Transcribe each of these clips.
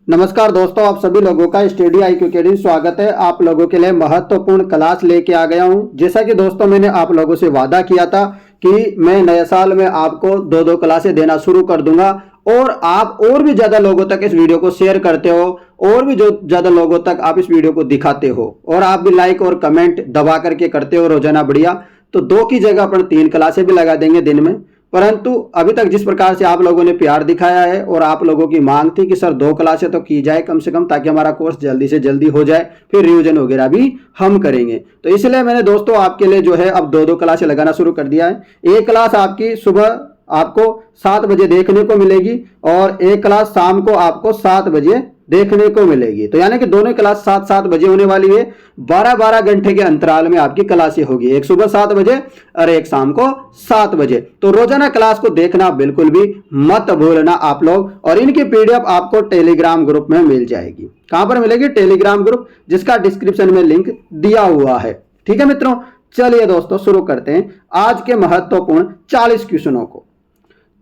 नमस्कार दोस्तों, आप सभी लोगों का स्टडी IQ अकेडमी स्वागत है। आप लोगों के लिए महत्वपूर्ण क्लास लेके आ गया हूं। जैसा कि दोस्तों मैंने आप लोगों से वादा किया था कि मैं नए साल में आपको दो क्लासें देना शुरू कर दूंगा और आप और भी ज्यादा लोगों तक इस वीडियो को शेयर करते हो और भी जो ज्यादा लोगों तक आप इस वीडियो को दिखाते हो और आप भी लाइक और कमेंट दबा करके करते हो रोजाना बढ़िया, तो 2 की जगह पर 3 क्लासें भी लगा देंगे दिन में। परंतु अभी तक जिस प्रकार से आप लोगों ने प्यार दिखाया है और आप लोगों की मांग थी कि सर 2 क्लासें तो की जाए कम से कम, ताकि हमारा कोर्स जल्दी से जल्दी हो जाए, फिर रिवीजन वगैरह भी हम करेंगे। तो इसलिए मैंने दोस्तों आपके लिए जो है अब 2 क्लासें लगाना शुरू कर दिया है। एक क्लास आपकी सुबह आपको 7 बजे देखने को मिलेगी और एक क्लास शाम को आपको 7 बजे देखने को मिलेगी। तो यानी कि दोनों क्लास 7-7 बजे होने वाली है। 12-12 घंटे के अंतराल में आपकी क्लासें होगी, एक सुबह 7 बजे और एक शाम को 7 बजे। तो रोजाना क्लास को देखना बिल्कुल भी मत भूलना आप लोग। और इनकी PDF आपको टेलीग्राम ग्रुप में मिल जाएगी। कहां पर मिलेगी? टेलीग्राम ग्रुप, जिसका डिस्क्रिप्शन में लिंक दिया हुआ है। ठीक है मित्रों, चलिए दोस्तों शुरू करते हैं आज के महत्वपूर्ण 40 क्वेश्चनों को।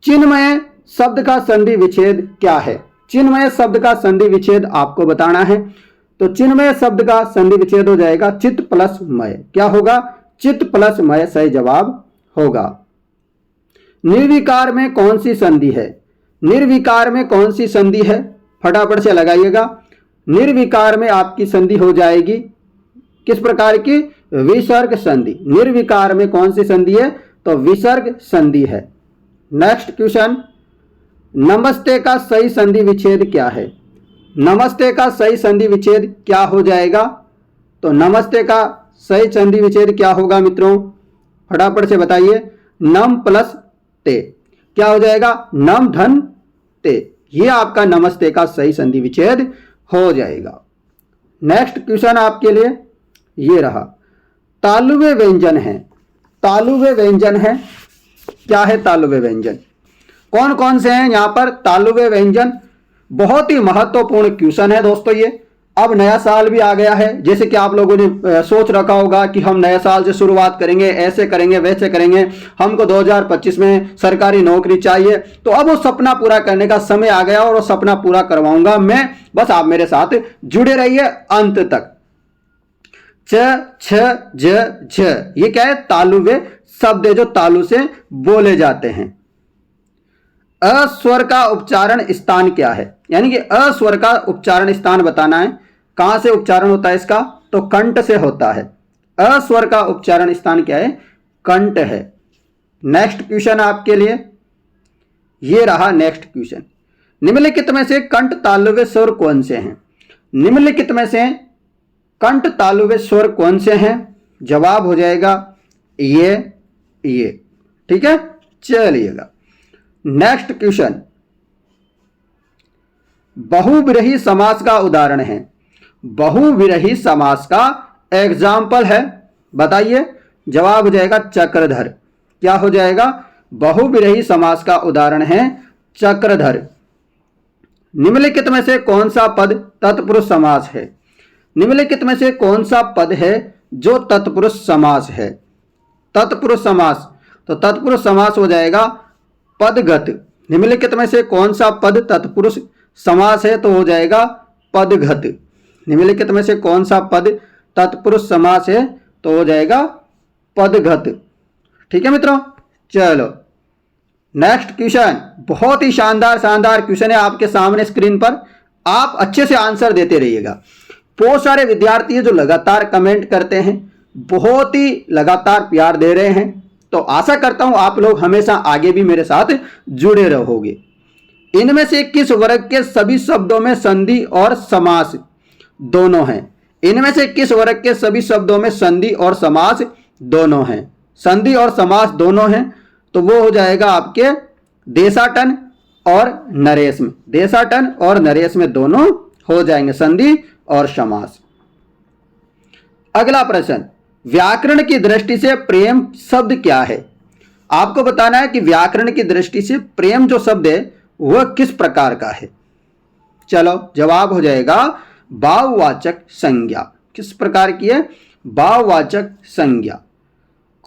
चिन्मय शब्द का संधि विच्छेद क्या है? चिन्मय शब्द का संधि विच्छेद आपको बताना है। तो चिन्मय शब्द का संधि विच्छेद हो जाएगा चित्त प्लस मय। क्या होगा? चित्त प्लस मय सही जवाब होगा। निर्विकार में कौन सी संधि है? निर्विकार में कौन सी संधि है? फटाफट से लगाइएगा। निर्विकार में आपकी संधि हो जाएगी किस प्रकार की? विसर्ग संधि। निर्विकार में कौन सी संधि है? तो विसर्ग संधि है। नेक्स्ट क्वेश्चन, नमस्ते का सही संधि विच्छेद क्या है? नमस्ते का सही संधि विच्छेद क्या हो जाएगा? तो नमस्ते का सही संधि विच्छेद क्या होगा मित्रों? फटाफट से बताइए। नम प्लस ते क्या हो जाएगा? नम धन ते। ये आपका नमस्ते का सही संधि विच्छेद हो जाएगा। नेक्स्ट क्वेश्चन आपके लिए ये रहा, तालुवे व्यंजन है। तालुवे व्यंजन है, क्या है तालुवे व्यंजन? कौन कौन से हैं यहां पर तालुवे व्यंजन? बहुत ही महत्वपूर्ण क्वेश्चन है दोस्तों ये। अब नया साल भी आ गया है, जैसे कि आप लोगों ने सोच रखा होगा कि हम नए साल से शुरुआत करेंगे, ऐसे करेंगे वैसे करेंगे, हमको 2025 में सरकारी नौकरी चाहिए। तो अब वो सपना पूरा करने का समय आ गया और वो सपना पूरा करवाऊंगा मैं। बस आप मेरे साथ जुड़े रहिए अंत तक। च छ ज झ, ये क्या है? तालुवे शब्द है जो तालु से बोले जाते हैं। अस्वर का उच्चारण स्थान क्या है? यानी कि अस्वर का उच्चारण स्थान बताना है। कहां से उच्चारण होता है इसका? तो कंठ से होता है। अस्वर का उच्चारण स्थान क्या है? कंठ है। नेक्स्ट क्वेश्चन आपके लिए ये रहा। नेक्स्ट क्वेश्चन, निम्नलिखित में से कंठ तालुवे स्वर कौन से हैं? निम्नलिखित में से कंठ तालुवे स्वर कौन से हैं? जवाब हो जाएगा ये। ठीक है, चलिएगा। नेक्स्ट क्वेश्चन, बहुविरही समास का उदाहरण है। बहुविरही समास का एग्जाम्पल है, बताइए। जवाब हो जाएगा चक्रधर। क्या हो जाएगा? बहुविरही समास का उदाहरण है चक्रधर। निम्नलिखित में से कौन सा पद तत्पुरुष समास है? निम्नलिखित में से कौन सा पद है जो तत्पुरुष समास है? तत्पुरुष समास, तो तत्पुरुष समास हो जाएगा पदगत। निम्नलिखित में से कौन सा पद तत्पुरुष समास है? तो हो जाएगा पदगत। निम्नलिखित में से कौन सा पद तत्पुरुष समास है? तो हो जाएगा पदगत। ठीक है मित्रों, चलो नेक्स्ट क्वेश्चन। बहुत ही शानदार क्वेश्चन है आपके सामने स्क्रीन पर। आप अच्छे से आंसर देते रहिएगा। बहुत सारे विद्यार्थी हैं जो लगातार कमेंट करते हैं, बहुत ही लगातार प्यार दे रहे हैं। तो आशा करता हूं आप लोग हमेशा आगे भी मेरे साथ जुड़े रहोगे। इनमें से किस वर्ग के सभी शब्दों में संधि और समास दोनों हैं? इनमें से किस वर्ग के सभी शब्दों में संधि और समास दोनों हैं? संधि और समास दोनों हैं, तो वो हो जाएगा आपके देशाटन और नरेश में। देशाटन और नरेश में दोनों हो जाएंगे संधि और समास। अगला प्रश्न, व्याकरण की दृष्टि से प्रेम शब्द क्या है? आपको बताना है कि व्याकरण की दृष्टि से प्रेम जो शब्द है वह किस प्रकार का है। चलो जवाब हो जाएगा भाववाचक संज्ञा। किस प्रकार की है? भाववाचक संज्ञा।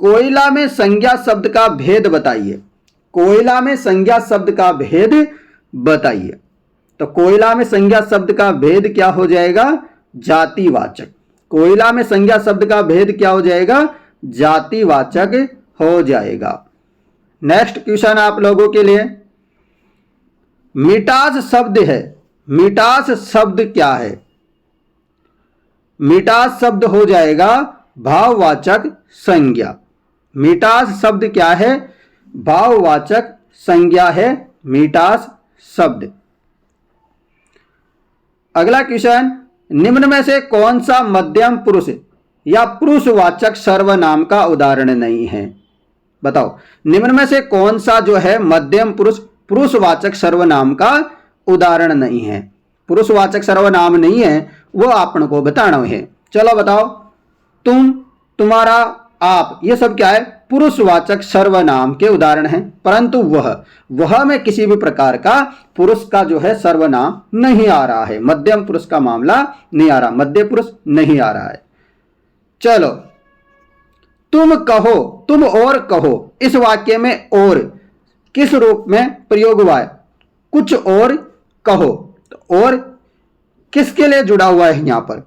कोयला में संज्ञा शब्द का भेद बताइए। कोयला में संज्ञा शब्द का भेद बताइए। तो कोयला में संज्ञा शब्द का भेद क्या हो जाएगा? जातिवाचक। कोयला में संज्ञा शब्द का भेद क्या हो जाएगा? जातिवाचक हो जाएगा। नेक्स्ट क्वेश्चन आप लोगों के लिए, मिठास शब्द है, मिठास शब्द क्या है? मिठास शब्द हो जाएगा भाववाचक संज्ञा। मिठास शब्द क्या है? भाववाचक संज्ञा है मिठास शब्द। अगला क्वेश्चन, निम्न में से कौन सा मध्यम पुरुष या पुरुषवाचक सर्वनाम का उदाहरण नहीं है? बताओ, निम्न में से कौन सा जो है मध्यम पुरुष पुरुषवाचक सर्वनाम का उदाहरण नहीं है? पुरुषवाचक सर्वनाम नहीं है, वो आपण को बताना है। चलो बताओ, तुम, तुम्हारा, आप, ये सब क्या है? पुरुषवाचक सर्वनाम के उदाहरण हैं। परंतु वह में किसी भी प्रकार का पुरुष का जो है सर्वनाम नहीं आ रहा है। मध्यम पुरुष का मामला नहीं आ रहा, मध्य पुरुष नहीं आ रहा है। चलो, तुम कहो, तुम और कहो, इस वाक्य में और किस रूप में प्रयोग हुआ है? कुछ और कहो। तो और किसके लिए जुड़ा हुआ है यहां पर?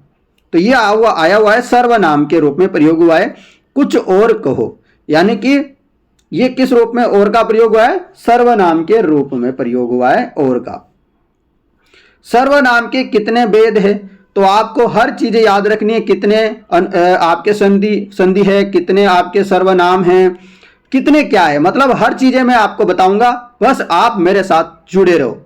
तो ये आया हुआ है सर्वनाम के रूप में प्रयोग हुआ है, कुछ और कहो। यानी कि ये किस रूप में और का प्रयोग हुआ है? सर्वनाम के रूप में प्रयोग हुआ है और का। सर्वनाम के कितने भेद है? तो आपको हर चीजें याद रखनी है। कितने आपके संधि है, कितने आपके सर्वनाम हैं, कितने क्या है, मतलब हर चीजें मैं आपको बताऊंगा। बस आप मेरे साथ जुड़े रहो,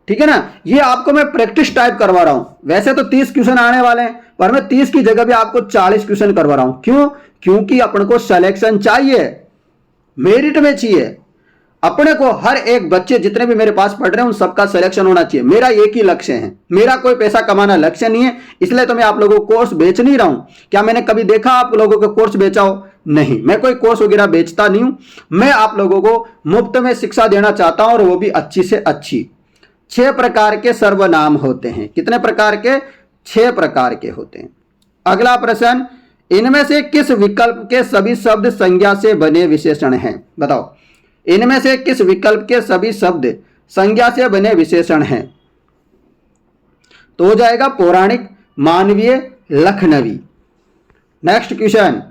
ठीक है ना। ये आपको मैं प्रैक्टिस टाइप करवा रहा हूं। वैसे तो 30 क्वेश्चन आने वाले हैं, पर मैं 30 की जगह भी आपको 40 क्वेश्चन करवा रहा हूं। क्यों? क्योंकि अपन को सिलेक्शन चाहिए, मेरिट में चाहिए। अपने को हर एक बच्चे जितने भी मेरे पास पढ़ रहे हैं उन सबका सिलेक्शन होना चाहिए। मेरा एक ही लक्ष्य है, मेरा कोई पैसा कमाना लक्ष्य नहीं है। इसलिए तो मैं आप लोगों को कोर्स बेच नहीं रहा हूं। क्या मैंने कभी देखा आप लोगों को कोर्स बेचा हो? नहीं, मैं कोई कोर्स वगैरह बेचता नहीं हूं। मैं आप लोगों को मुफ्त में शिक्षा देना चाहता हूं, और वो भी अच्छी से अच्छी। 6 प्रकार के सर्वनाम होते हैं। कितने प्रकार के? 6 प्रकार के होते हैं। अगला प्रश्न, इनमें से किस विकल्प के सभी शब्द संज्ञा से बने विशेषण हैं? बताओ, इनमें से किस विकल्प के सभी शब्द संज्ञा से बने विशेषण हैं? तो हो जाएगा पौराणिक, मानवीय, लखनवी। नेक्स्ट क्वेश्चन,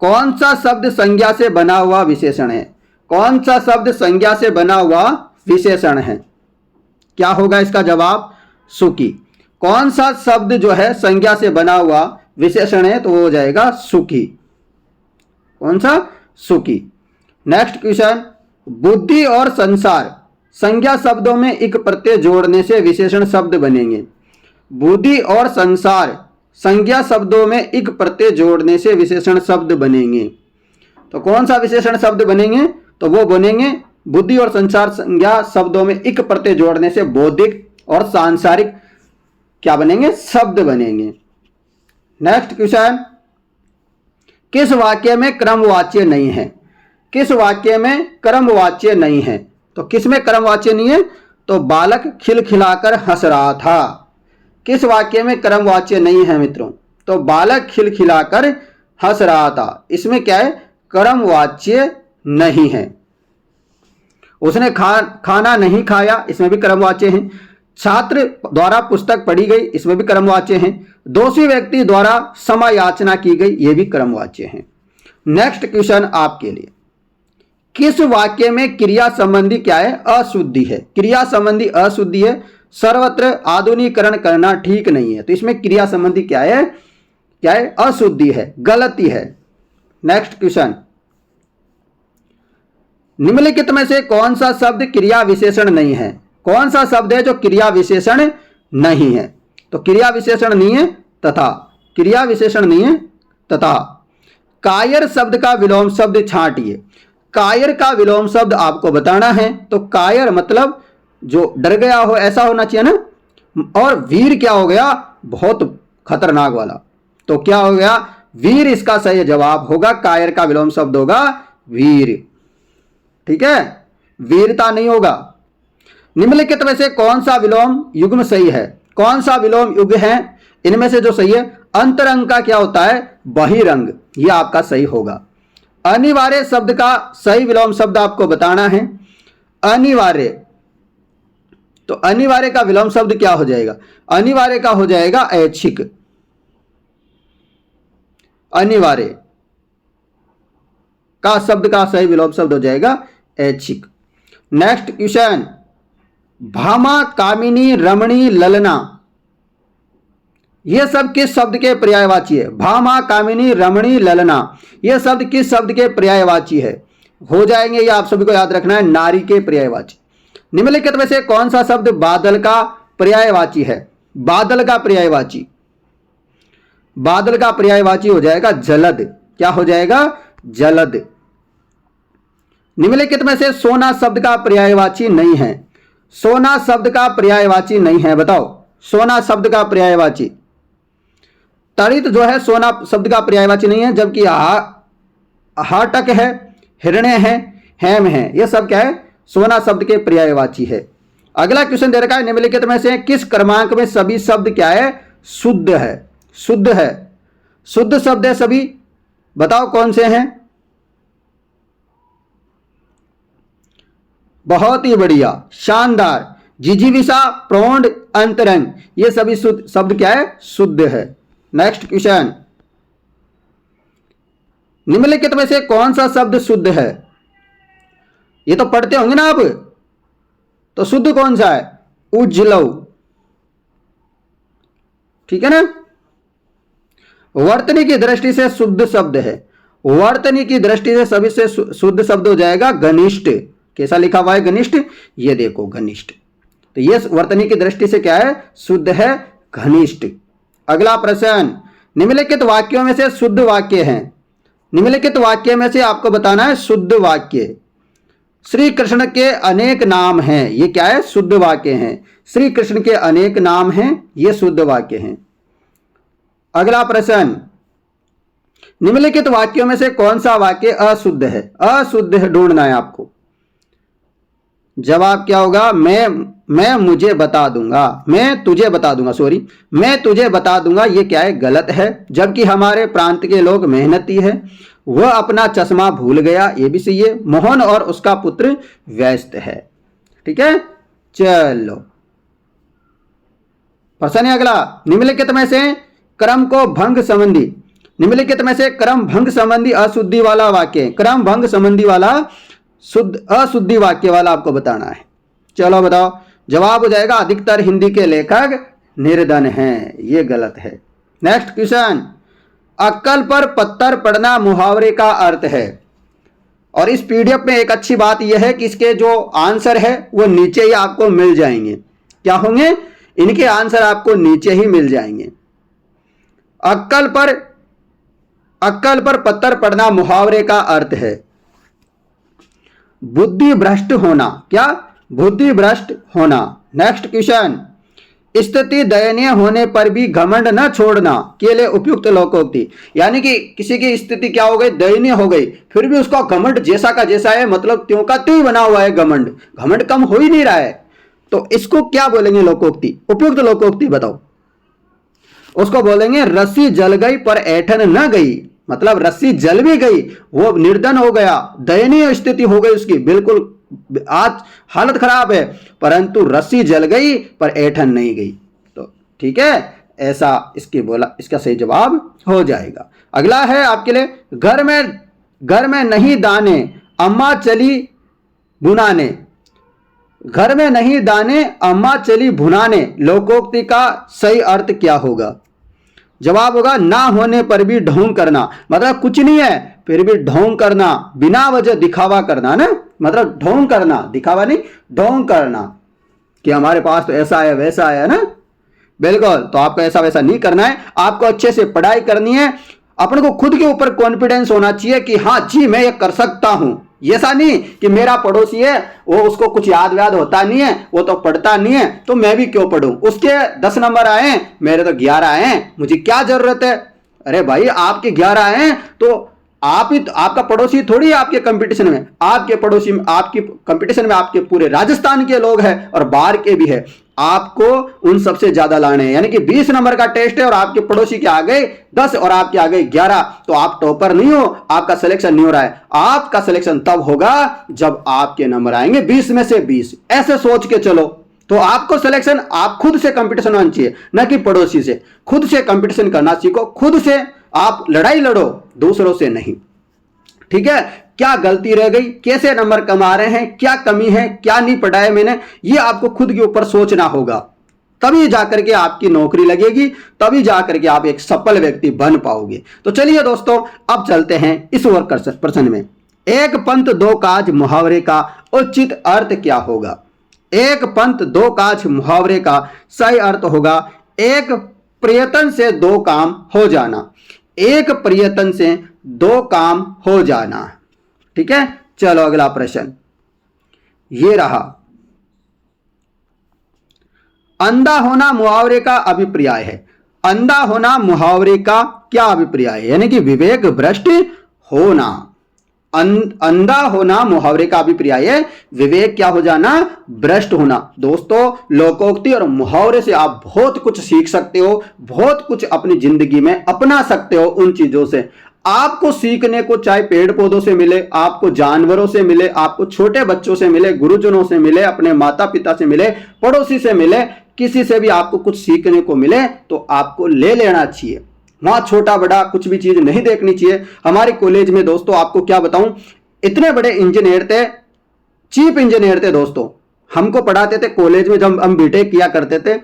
कौन सा शब्द संज्ञा से बना हुआ विशेषण है? कौन सा शब्द संज्ञा से बना हुआ विशेषण है? क्या होगा इसका जवाब? सुखी। कौन सा शब्द जो है संज्ञा से बना हुआ विशेषण है? तो वो हो जाएगा सुखी। कौन सा? सुखी। नेक्स्ट क्वेश्चन, बुद्धि और संसार संज्ञा शब्दों में एक प्रत्यय जोड़ने से विशेषण शब्द बनेंगे। बुद्धि और संसार संज्ञा शब्दों में एक प्रत्यय जोड़ने से विशेषण शब्द बनेंगे। तो कौन सा विशेषण शब्द बनेंगे? तो वो बनेंगे बुद्धि और संसार संज्ञा शब्दों में एक प्रत्यय जोड़ने से बौद्धिक और सांसारिक क्या बनेंगे? शब्द बनेंगे। नेक्स्ट क्वेश्चन, किस वाक्य में क्रमवाच्य नहीं है? किस वाक्य में क्रमवाच्य नहीं है? तो किस में क्रमवाच्य नहीं है? तो बालक खिलखिलाकर हंस रहा था। किस वाक्य में क्रमवाच्य नहीं है मित्रों? तो बालक खिलखिलाकर हंस रहा था। इसमें क्या है? क्रमवाच्य नहीं है। उसने खाना नहीं खाया, इसमें भी क्रमवाच्य है। छात्र द्वारा पुस्तक पढ़ी गई, इसमें भी क्रमवाच्य है। दोषी व्यक्ति द्वारा समायाचना की गई, ये भी क्रमवाच्य है। नेक्स्ट क्वेश्चन आपके लिए, किस वाक्य में क्रिया संबंधी क्या है? अशुद्धि है। क्रिया संबंधी अशुद्धि है। सर्वत्र आधुनिकीकरण करना ठीक नहीं है। तो इसमें क्रिया संबंधी क्या है? क्या है? अशुद्धि है, गलती है। नेक्स्ट क्वेश्चन, निम्नलिखित में से कौन सा शब्द क्रिया विशेषण नहीं है? कौन सा शब्द है जो क्रिया विशेषण नहीं है? तो क्रिया विशेषण नहीं है तथा, क्रिया विशेषण नहीं है तथा। कायर शब्द का विलोम शब्द छांटिए। कायर का विलोम शब्द आपको बताना है। तो कायर मतलब जो डर गया हो, ऐसा होना चाहिए ना। और वीर क्या हो गया? बहुत खतरनाक वाला। तो क्या हो गया? वीर इसका सही जवाब होगा। कायर का विलोम शब्द होगा वीर, ठीक है, वीरता नहीं होगा। निम्नलिखित में से कौन सा विलोम युग्म सही है? कौन सा विलोम युग्म है? इनमें से जो सही है, अंतरंग का क्या होता है? बहिरंग, ये आपका सही होगा। अनिवार्य शब्द का सही विलोम शब्द आपको बताना है। अनिवार्य, तो अनिवार्य का विलोम शब्द क्या हो जाएगा? अनिवार्य का हो जाएगा ऐच्छिक। अनिवार्य का शब्द का सही विलोम शब्द हो जाएगा ऐच्छिक। नेक्स्ट क्वेश्चन, भामा, कामिनी, रमणी, ललना, ये सब किस शब्द के पर्यायवाची है? भामा, कामिनी, रमणी, ललना, ये शब्द किस शब्द के पर्यायवाची है? हो जाएंगे, ये आप सभी को याद रखना है, नारी के पर्यायवाची। निम्नलिखित में से कौन सा शब्द बादल का पर्यायवाची है? बादल का पर्यायवाची, बादल का पर्यायवाची हो जाएगा जलद। क्या हो जाएगा? जलद। निम्नलिखित में से सोना शब्द का पर्यायवाची नहीं है। सोना शब्द का पर्यायवाची नहीं है, बताओ। सोना शब्द का पर्यायवाची, तड़ित जो है सोना शब्द का पर्यायवाची नहीं है, जबकि हाटक है, हिरण्य है, हेम है, यह सब क्या है? सोना शब्द के पर्यायवाची है। अगला क्वेश्चन दे रखा है, निम्नलिखित में से किस क्रमांक में सभी शब्द क्या है? शुद्ध है। शुद्ध है, शुद्ध शब्द है सभी, बताओ कौन से हैं? बहुत ही बढ़िया, शानदार। जिजीविषा, प्रौढ़, अंतरंग, ये सभी शुद्ध शब्द क्या है? शुद्ध है। नेक्स्ट क्वेश्चन, निम्नलिखित में से कौन सा शब्द शुद्ध है? ये तो पढ़ते होंगे ना आप, तो शुद्ध कौन सा है? उज्ज्वल, ठीक है ना। वर्तनी की दृष्टि से शुद्ध शब्द है। वर्तनी की दृष्टि से सभी से शुद्ध शब्द हो जाएगा घनिष्ठ। कैसा लिखा हुआ है? घनिष्ठ, ये देखो घनिष्ठ। तो ये वर्तनी की दृष्टि से क्या है? शुद्ध है, घनिष्ठ। अगला प्रश्न, निम्नलिखित वाक्यों में से शुद्ध वाक्य हैं। निम्नलिखित वाक्य में से आपको बताना है शुद्ध वाक्य। श्री कृष्ण के अनेक नाम हैं, ये क्या है? शुद्ध वाक्य हैं। श्री कृष्ण के अनेक नाम हैं, ये शुद्ध वाक्य हैं। अगला प्रश्न, निम्नलिखित वाक्यों में से कौन सा वाक्य अशुद्ध है? अशुद्ध है ढूंढना है आपको। जवाब क्या होगा? मैं मुझे बता दूंगा, मैं तुझे बता दूंगा, सॉरी, मैं तुझे बता दूंगा, ये क्या है? गलत है। जबकि हमारे प्रांत के लोग मेहनती है, वह अपना चश्मा भूल गया, ये भी सही है। मोहन और उसका पुत्र व्यस्त है। ठीक है, चलो प्रश्न है अगला, निम्नलिखित में से क्रम को भंग संबंधी, निम्नलिखित में से क्रम भंग संबंधी अशुद्धि वाला वाक्य, क्रम भंग संबंधी वाला शुद्ध अशुद्धि वाक्य वाला आपको बताना है। चलो बताओ, जवाब हो जाएगा अधिकतर हिंदी के लेखक निर्धन हैं, ये गलत है। नेक्स्ट क्वेश्चन, अक्कल पर पत्थर पड़ना मुहावरे का अर्थ है। और इस पीडीएफ में एक अच्छी बात यह है कि इसके जो आंसर है वो नीचे ही आपको मिल जाएंगे। क्या होंगे? इनके आंसर आपको नीचे ही मिल जाएंगे। अक्कल पर पत्थर पड़ना मुहावरे का अर्थ है बुद्धि भ्रष्ट होना। क्या? बुद्धि भ्रष्ट होना। नेक्स्ट क्वेश्चन, स्थिति दयनीय होने पर भी घमंड न छोड़ना के लिए उपयुक्त लोकोक्ति। यानी कि किसी की स्थिति क्या हो गई? दयनीय हो गई, फिर भी उसका घमंड जैसा का जैसा है, मतलब त्यों का त्यों बना हुआ है घमंड, घमंड कम हो ही नहीं रहा है, तो इसको क्या बोलेंगे? लोकोक्ति। उपयुक्त लोकोक्ति बताओ। उसको बोलेंगे रस्सी जल गई पर ऐठन न गई। मतलब रस्सी जल भी गई, वो निर्धन हो गया, दयनीय स्थिति हो गई उसकी, बिल्कुल आज हालत खराब है, परंतु रस्सी जल गई पर ऐठन नहीं गई। तो ठीक है, ऐसा इसके बोला, इसका सही जवाब हो जाएगा। अगला है आपके लिए, घर में नहीं दाने अम्मा चली भुनाने। घर में नहीं दाने अम्मा चली भुनाने, लोकोक्ति का सही अर्थ क्या होगा? जवाब होगा ना होने पर भी ढोंग करना। मतलब कुछ नहीं है फिर भी ढोंग करना, बिना वजह दिखावा करना ना, मतलब ढोंग करना, दिखावा नहीं, ढोंग करना कि हमारे पास तो ऐसा है वैसा है ना। बिल्कुल, तो आपको ऐसा वैसा नहीं करना है, आपको अच्छे से पढ़ाई करनी है, अपने को खुद के ऊपर कॉन्फिडेंस होना चाहिए कि हाँ जी मैं ये कर सकता हूं। ऐसा नहीं कि मेरा पड़ोसी है वो उसको कुछ याद व्याद होता नहीं है, वो तो पढ़ता नहीं है, तो मैं भी क्यों पढ़ूं, उसके 10 नंबर आए हैं मेरे तो 11 आए हैं, मुझे क्या जरूरत है। अरे भाई आपके 11 आए हैं तो आप ही, आपका पड़ोसी थोड़ी है आपके कंपटीशन में, आपके पड़ोसी में, आपकी कंपटीशन में आपके पूरे राजस्थान के लोग हैं और बाहर के भी है, आपको उन सबसे ज्यादा लाने हैं। यानी कि 20 नंबर का टेस्ट है और आपके पड़ोसी के आ गए 10 और आपके आ गए 11, तो आप टॉपर नहीं हो, आपका सिलेक्शन नहीं हो रहा है। आपका सिलेक्शन तब होगा जब आपके नंबर आएंगे 20 में से 20। ऐसे सोच के चलो, तो आपको सिलेक्शन आप खुद से कंपटीशन होना चाहिए, न कि पड़ोसी से। खुद से कंपटीशन करना सीखो, खुद से आप लड़ाई लड़ो, दूसरों से नहीं। ठीक है, क्या गलती रह गई, कैसे नंबर कमा रहे हैं, क्या कमी है, क्या नहीं पढ़ाया मैंने, ये आपको खुद के ऊपर सोचना होगा। तभी जाकर के आपकी नौकरी लगेगी, तभी जाकर के आप एक सफल व्यक्ति बन पाओगे। तो चलिए दोस्तों, अब चलते हैं इस वर्क प्रश्न में। एक पंथ दो काज मुहावरे का उचित अर्थ क्या होगा? एक पंथ दो काज मुहावरे का सही अर्थ होगा एक प्रयत्न से दो काम हो जाना। एक प्रयत्न से दो काम हो जाना। ठीक है, चलो अगला प्रश्न ये रहा। अंधा होना मुहावरे का अभिप्राय है। अंधा होना मुहावरे का क्या अभिप्राय है? यानी कि विवेक भ्रष्ट होना। अंधा होना मुहावरे का अभिप्राय है विवेक क्या हो जाना? भ्रष्ट होना। दोस्तों, लोकोक्ति और मुहावरे से आप बहुत कुछ सीख सकते हो, बहुत कुछ अपनी जिंदगी में अपना सकते हो। उन चीजों से आपको सीखने को चाहे पेड़ पौधों से मिले, आपको जानवरों से मिले, आपको छोटे बच्चों से मिले, गुरुजनों से मिले, अपने माता पिता से मिले, पड़ोसी से मिले, किसी से भी आपको कुछ सीखने को मिले तो आपको ले लेना चाहिए। वहां छोटा बड़ा कुछ भी चीज नहीं देखनी चाहिए। हमारे कॉलेज में दोस्तों आपको क्या बताऊं, इतने बड़े इंजीनियर थे, चीफ इंजीनियर थे दोस्तों, हमको पढ़ाते थे कॉलेज में जब हम बीटेक किया करते थे।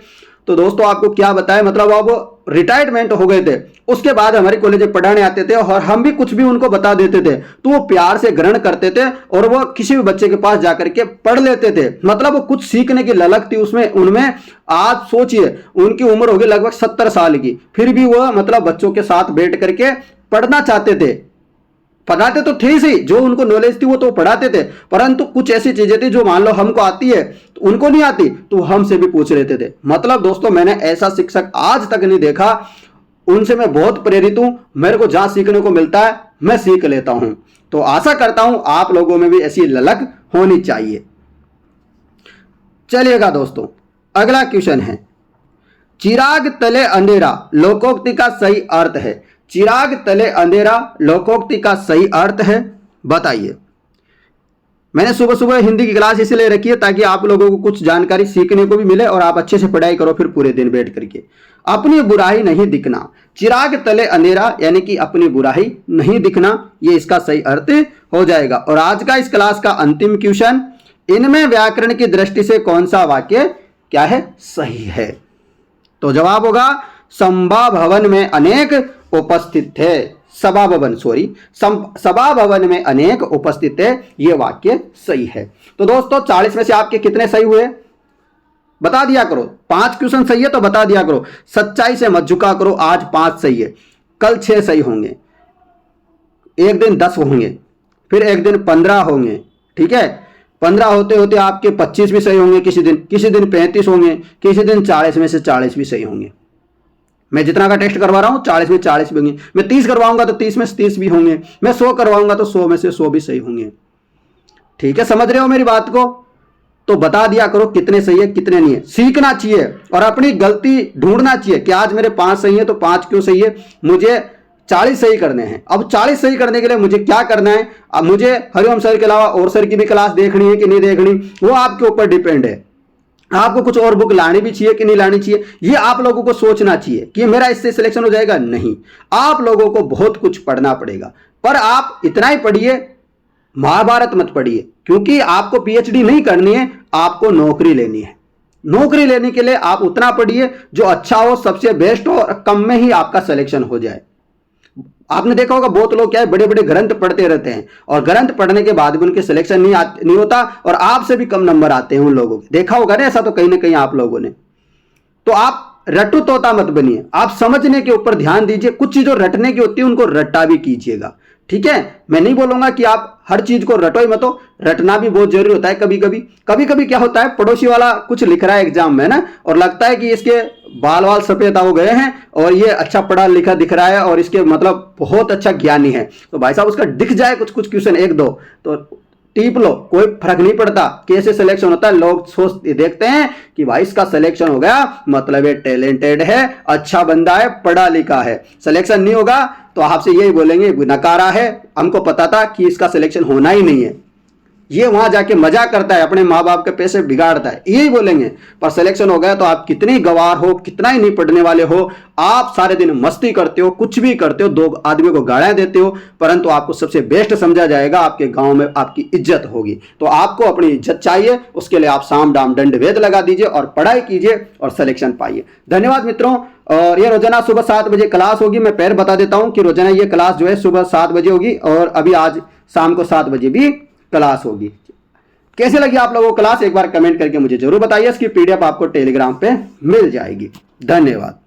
तो दोस्तों आपको क्या बताएं, मतलब अब रिटायरमेंट हो गए थे, उसके बाद हमारे कॉलेज में पढ़ाने आते थे और हम भी कुछ भी उनको बता देते थे तो वो प्यार से ग्रहण करते थे और वो किसी भी बच्चे के पास जाकर के पढ़ लेते थे। मतलब वो कुछ सीखने की ललक थी उसमें उनमें। आज सोचिए उनकी उम्र होगी लगभग 70 साल की, फिर भी वो मतलब बच्चों के साथ बैठ करके पढ़ना चाहते थे। पढ़ाते तो थे ही, जो उनको नॉलेज थी वो तो पढ़ाते थे, परंतु कुछ ऐसी चीजें थी जो मान लो हमको आती है तो उनको नहीं आती, तो हमसे भी पूछ लेते थे। मतलब दोस्तों मैंने ऐसा शिक्षक आज तक नहीं देखा। उनसे मैं बहुत प्रेरित हूं, मेरे को जहां सीखने को मिलता है मैं सीख लेता हूं। तो आशा करता हूं आप लोगों में भी ऐसी ललक होनी चाहिए। चलिएगा दोस्तों, अगला क्वेश्चन है, चिराग तले अंधेरा लोकोक्ति का सही अर्थ है। चिराग तले अंधेरा लोकोक्ति का सही अर्थ है, बताइए। मैंने सुबह सुबह हिंदी की क्लास इसलिए रखी है ताकि आप लोगों को कुछ जानकारी सीखने को भी मिले और आप अच्छे से पढ़ाई करो फिर पूरे दिन बैठ करके। अपनी बुराई नहीं दिखना, चिराग तले अंधेरा यानी कि अपनी बुराई नहीं दिखना, ये इसका सही अर्थ हो जाएगा। और आज का इस क्लास का अंतिम क्वेश्चन, इनमें व्याकरण की दृष्टि से कौन सा वाक्य क्या है सही है? तो जवाब होगा सभा भवन में अनेक उपस्थित थे। सभा भवन में अनेक उपस्थित है, यह वाक्य सही है। तो दोस्तों 40 में से आपके कितने सही हुए बता दिया करो। 5 क्वेश्चन सही है तो बता दिया करो। सच्चाई से मत झुका करो। आज 5 सही है, कल 6 सही होंगे, एक दिन 10 होंगे, फिर एक दिन 15 होंगे। ठीक है, 15 होते होते आपके 25 भी सही होंगे, किसी दिन 35 होंगे, किसी दिन 40 में से 40 भी सही होंगे। मैं जितना का टेस्ट करवा रहा हूं 40 में 40 भी होंगे। मैं 30 करवाऊंगा तो 30 में से 30 भी होंगे। मैं 100 करवाऊंगा तो 100 में से 100 भी सही होंगे। ठीक है, समझ रहे हो मेरी बात को? तो बता दिया करो कितने सही है कितने नहीं है। सीखना चाहिए और अपनी गलती ढूंढना चाहिए कि आज मेरे 5 सही है तो 5 क्यों सही है, मुझे 40 सही करने हैं। अब 40 सही करने के लिए मुझे क्या करना है? अब मुझे हरिओम सर के अलावा और सर की भी क्लास देखनी है कि नहीं देखनी, वो आपके ऊपर डिपेंड है। आपको कुछ और बुक लानी भी चाहिए कि नहीं लानी चाहिए, ये आप लोगों को सोचना चाहिए कि मेरा इससे सिलेक्शन हो जाएगा। नहीं, आप लोगों को बहुत कुछ पढ़ना पड़ेगा, पर आप इतना ही पढ़िए, महाभारत मत पढ़िए, क्योंकि आपको पीएचडी नहीं करनी है, आपको नौकरी लेनी है। नौकरी लेने के लिए आप उतना पढ़िए जो अच्छा हो, सबसे बेस्ट हो और कम में ही आपका सिलेक्शन हो जाए। आपने देखा होगा बहुत लोग क्या है, बड़े बड़े ग्रंथ पढ़ते रहते हैं और ग्रंथ पढ़ने के बाद भी उनके सिलेक्शन नहीं होता और आपसे भी कम नंबर आते हैं उन लोगों के। देखा होगा ना ऐसा तो कहीं ना कहीं आप लोगों ने। तो आप रट्टू तोता मत बनिए, आप समझने के ऊपर ध्यान दीजिए। कुछ चीजों रटने की होती है उनको रट्टा भी कीजिएगा। ठीक है, मैं नहीं बोलूंगा कि आप हर चीज को रटो ही मत हो, रटना भी बहुत जरूरी होता है। कभी कभी क्या होता है, पड़ोसी वाला कुछ लिख रहा है एग्जाम में ना, और लगता है कि इसके बाल सफेद हो गए हैं और ये अच्छा पढ़ा लिखा दिख रहा है और इसके मतलब बहुत अच्छा ज्ञानी है, तो भाई साहब उसका दिख जाए कुछ क्वेश्चन 1-2 तो टीप लो, कोई फर्क नहीं पड़ता कैसे सिलेक्शन होता है। लोग सोच देखते हैं कि भाई इसका सिलेक्शन हो गया मतलब ये टैलेंटेड है, अच्छा बंदा है, पढ़ा लिखा है। सिलेक्शन नहीं होगा तो आपसे यही बोलेंगे नकारा है, हमको पता था कि इसका सिलेक्शन होना ही नहीं है। ये वहां जाके मजा करता है, अपने माँ बाप के पैसे बिगाड़ता है, यही बोलेंगे। पर सिलेक्शन हो गया तो आप कितनी गवार हो, कितना ही नहीं पढ़ने वाले हो, आप सारे दिन मस्ती करते हो, कुछ भी करते हो, दो आदमी को गालियां देते हो, परंतु आपको सबसे बेस्ट समझा जाएगा, आपके गांव में आपकी इज्जत होगी। तो आपको अपनी इज्जत चाहिए, उसके लिए आप साम दाम दंड वेद लगा दीजिए और पढ़ाई कीजिए और सिलेक्शन पाइए। धन्यवाद मित्रों। और ये रोजाना सुबह 7 बजे क्लास होगी। मैं पहले बता देता हूं कि रोजाना ये क्लास जो है सुबह 7 बजे होगी और अभी आज शाम को 7 बजे भी क्लास होगी। कैसे लगी आप लोगों को क्लास, एक बार कमेंट करके मुझे जरूर बताइए। इसकी पीडीएफ आपको टेलीग्राम पे मिल जाएगी। धन्यवाद।